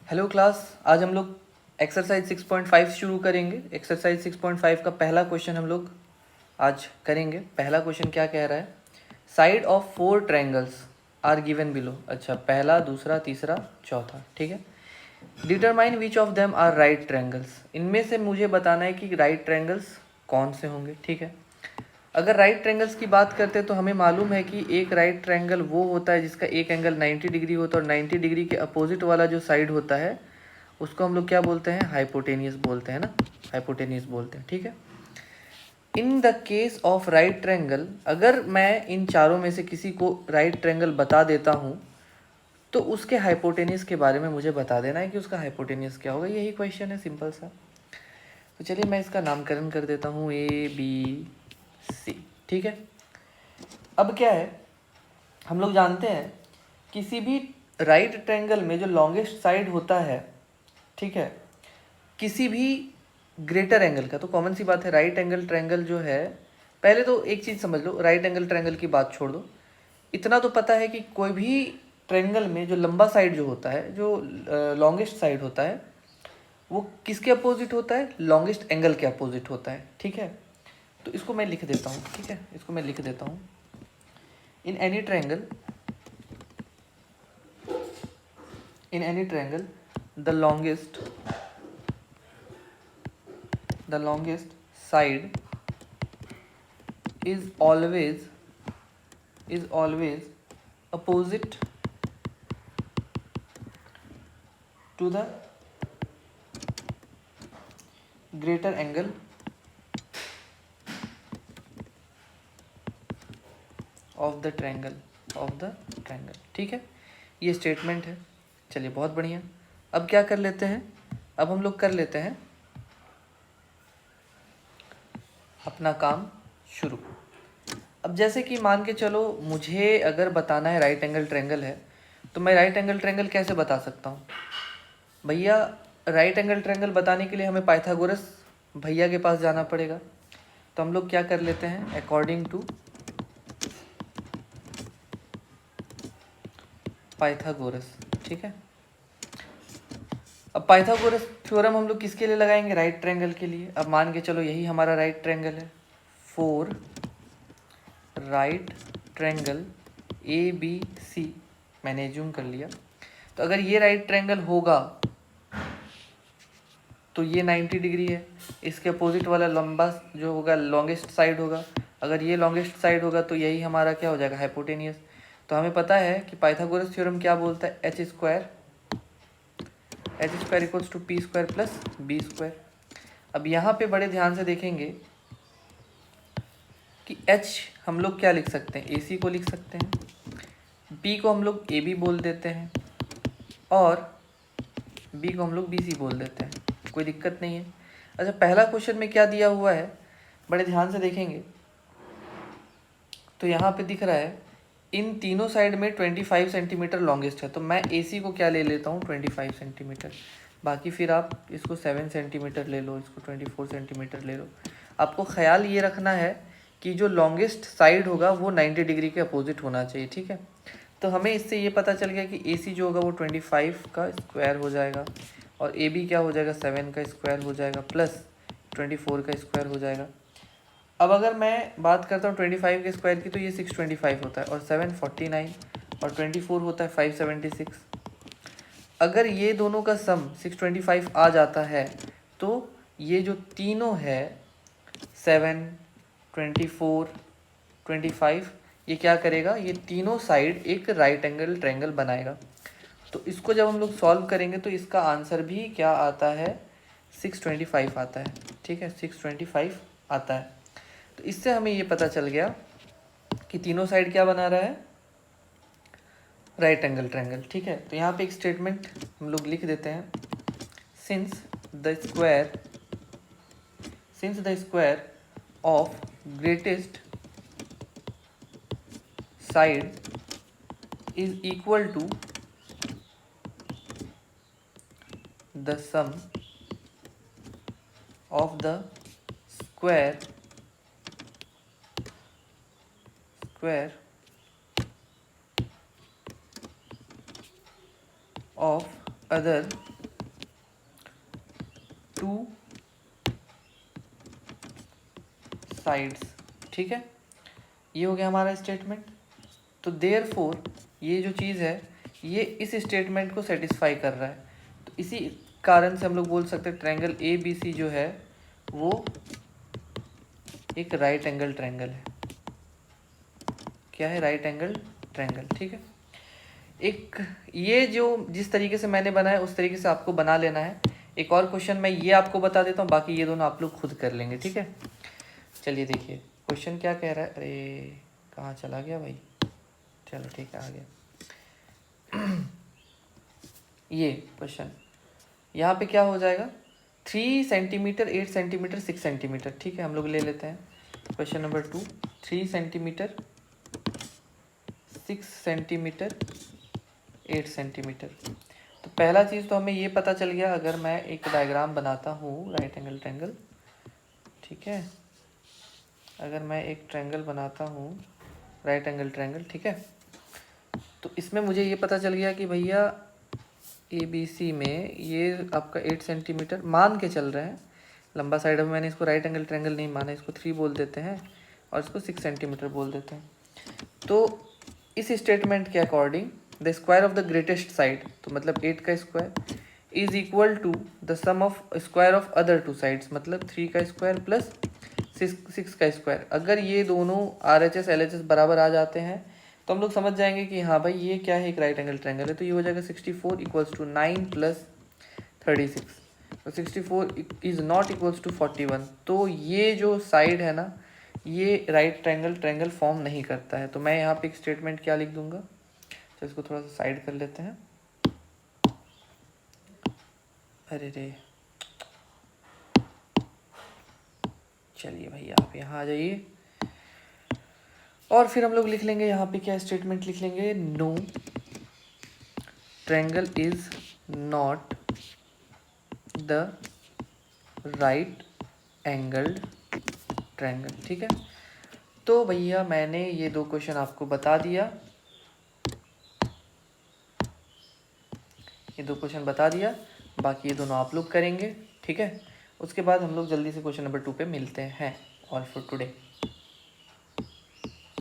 Hello class, आज हम लोग एक्सरसाइज 6.5 शुरू करेंगे। एक्सरसाइज 6.5 का पहला क्वेश्चन हम लोग आज करेंगे। पहला क्वेश्चन क्या कह रहा है? Side of 4 triangles are given below. अच्छा, पहला, दूसरा, तीसरा, चौथा, ठीक है। Determine which of them are right triangles. इनमें से मुझे बताना है कि राइट ट्रायंगल्स कौन से होंगे, ठीक है। अगर राइट ट्रायंगल्स की बात करते हैं तो हमें मालूम है कि एक राइट ट्रायंगल वो होता है जिसका एक एंगल 90 डिग्री होता है और 90 डिग्री के अपोजिट वाला जो साइड होता है उसको हम लोग क्या बोलते हैं? हाइपोटेनियस बोलते हैं ना, हाइपोटेनियस बोलते हैं, ठीक है। In the case of right triangle, अगर मैं इन चारों में से किसी को राइट ट्रायंगल बता देता हूँ तो उसके हाइपोटेनियस के बारे में मुझे बता देना है कि उसका हाइपोटेनियस क्या होगा। यही क्वेश्चन है, सिंपल सा। तो चलिए मैं इसका नामकरण कर देता हूँ ABC, ठीक है। अब क्या है, हम लोग जानते हैं किसी भी राइट ट्रायंगल में जो लॉन्गेस्ट साइड होता है, ठीक है, किसी भी ग्रेटर एंगल का, तो कॉमन सी बात है राइट एंगल ट्रायंगल जो है, पहले तो एक चीज़ समझ लो, राइट एंगल ट्रायंगल की बात छोड़ दो। इतना तो पता है कि कोई भी ट्रायंगल में जो लंबा साइड जो होता है, जो लॉन्गेस्ट साइड होता है, वो किसके अपोजिट होता है? लॉन्गेस्ट एंगल के अपोजिट होता है, ठीक है। तो इसको मैं लिख देता हूँ, ठीक है, इसको मैं लिख देता हूँ। In any triangle, in any triangle, the longest side is always opposite to the greater angle of the triangle, ठीक है। ये स्टेटमेंट है। चलिए, बहुत बढ़िया। अब क्या कर लेते हैं? अब हम लोग कर लेते हैं अपना काम शुरू। अब जैसे कि मान के चलो, मुझे अगर बताना है राइट एंगल ट्रायंगल है, तो मैं राइट एंगल ट्रायंगल कैसे बता सकता हूँ भैया? राइट एंगल ट्रायंगल बताने के लिए हमें पाइथागोरस भैया के पास जाना पड़ेगा। तो हम लोग क्या कर लेते हैं, अकॉर्डिंग टू पाइथागोरस, ठीक है। अब पाइथागोरस थ्योरम हम लोग किसके लिए लगाएंगे? राइट ट्रायंगल के लिए। अब मान के चलो यही हमारा राइट ट्रायंगल है, 4 राइट ट्रायंगल ABC मैंने एज्यूम कर लिया। तो अगर ये राइट ट्रायंगल होगा तो ये 90 डिग्री है, इसके अपोजिट वाला लंबा जो होगा लॉन्गेस्ट साइड होगा। अगर ये लॉन्गेस्ट साइड होगा तो यही हमारा क्या हो जाएगा? हाइपोटेनियस। तो हमें पता है कि पाइथागोरस थ्योरम क्या बोलता है? H square equals to P square plus B square. अब यहाँ पे बड़े ध्यान से देखेंगे कि एच हम लोग क्या लिख सकते हैं? AC को लिख सकते हैं, बी को हम लोग AB बोल देते हैं और बी को हम लोग BC बोल देते हैं, कोई दिक्कत नहीं है। अच्छा, पहला क्वेश्चन में क्या दिया हुआ है, बड़े ध्यान से देखेंगे तो यहाँ पे दिख रहा है इन तीनों साइड में 25 सेंटीमीटर लॉन्गेस्ट है। तो मैं AC को क्या ले लेता हूँ? 25 सेंटीमीटर। बाकी फिर आप इसको 7 सेंटीमीटर ले लो, इसको 24 सेंटीमीटर ले लो। आपको ख्याल ये रखना है कि जो लॉन्गेस्ट साइड होगा वो 90 डिग्री के अपोजिट होना चाहिए, ठीक है। तो हमें इससे ये पता चल गया कि AC जो होगा वो 25 का स्क्वायर हो जाएगा और AB क्या हो जाएगा? 7 का स्क्वायर हो जाएगा प्लस 24 का स्क्वायर हो जाएगा। अब अगर मैं बात करता हूँ 25 के स्क्वायर की, तो ये 625 होता है और 7 49 और 24 होता है 576। अगर ये दोनों का सम 625 आ जाता है तो ये जो तीनों है 7 24 25, ये क्या करेगा? ये तीनों साइड एक राइट एंगल ट्रायंगल बनाएगा। तो इसको जब हम लोग सॉल्व करेंगे तो इसका आंसर भी क्या आता है? 625 आता है, ठीक है, 625 आता है। तो इससे हमें ये पता चल गया कि तीनों साइड क्या बना रहा है? राइट एंगल ट्रायंगल, ठीक है। तो यहाँ पे एक स्टेटमेंट हम लोग लिख देते हैं, since the square of greatest side is equal to the sum of the square of other two sides, ठीक है, ये हो गया हमारा स्टेटमेंट। तो देयरफॉर ये जो चीज़ है ये इस स्टेटमेंट को सेटिस्फाई कर रहा है, तो इसी कारण से हम लोग बोल सकते हैं ट्रायंगल ए बी सी जो है वो एक राइट एंगल ट्रायंगल है। क्या है? राइट एंगल ट्रायंगल, ठीक है। एक ये जो जिस तरीके से मैंने बनाया उस तरीके से आपको बना लेना है। एक और क्वेश्चन मैं ये आपको बता देता हूँ, बाकी ये दोनों आप लोग खुद कर लेंगे, ठीक है। चलिए देखिए क्वेश्चन क्या कह रहा है। अरे कहाँ चला गया भाई, चलो ठीक है आ गया। ये क्वेश्चन यहाँ पे क्या हो जाएगा, 3 सेंटीमीटर 8 सेंटीमीटर 6 सेंटीमीटर, ठीक है, हम लोग ले लेते हैं question number 2। 3 centimetre 6 centimetre 8 centimetre. तो पहला चीज़ तो हमें ये पता चल गया, अगर मैं एक डायग्राम बनाता हूँ राइट एंगल ट्रायंगल, ठीक है, अगर मैं एक ट्रायंगल बनाता हूँ राइट एंगल ट्रायंगल, ठीक है, तो इसमें मुझे ये पता चल गया कि भैया ए बी सी में ये आपका 8 सेंटीमीटर मान के चल रहे हैं लंबा साइड में। मैंने इसको राइट एंगल ट्रायंगल नहीं माना, इसको 3 बोल देते हैं और इसको 6 सेंटीमीटर बोल देते हैं। तो इस स्टेटमेंट के according the square of the greatest side, तो मतलब 8 का square is equal to the sum of square of other 2 sides, मतलब 3 का स्क्वायर प्लस 6 का स्क्वायर। अगर ये दोनों RHS LHS बराबर आ जाते हैं तो हम लोग समझ जाएंगे कि हाँ भाई ये क्या है, एक राइट एंगल ट्रायंगल है। तो ये हो जाएगा 64 इक्वल्स टू 9 प्लस 36, तो 64 इज नॉट इक्वल्स टू 41। तो ये जो साइड है ना ये राइट ट्रायंगल फॉर्म नहीं करता है। तो मैं यहाँ पे एक स्टेटमेंट क्या लिख दूंगा, तो इसको थोड़ा सा साइड कर लेते हैं। अरे रे, चलिए भाई आप यहाँ आ जाइए और फिर हम लोग लिख लेंगे यहाँ पे क्या स्टेटमेंट लिख लेंगे, no triangle is not the right angled triangle, ठीक है। तो भैया मैंने ये 2 क्वेश्चन आपको बता दिया, ये 2 क्वेश्चन बता दिया, बाकी ये दोनों आप लोग करेंगे, ठीक है। उसके बाद हम लोग जल्दी से क्वेश्चन नंबर 2 पे मिलते हैं। All for today.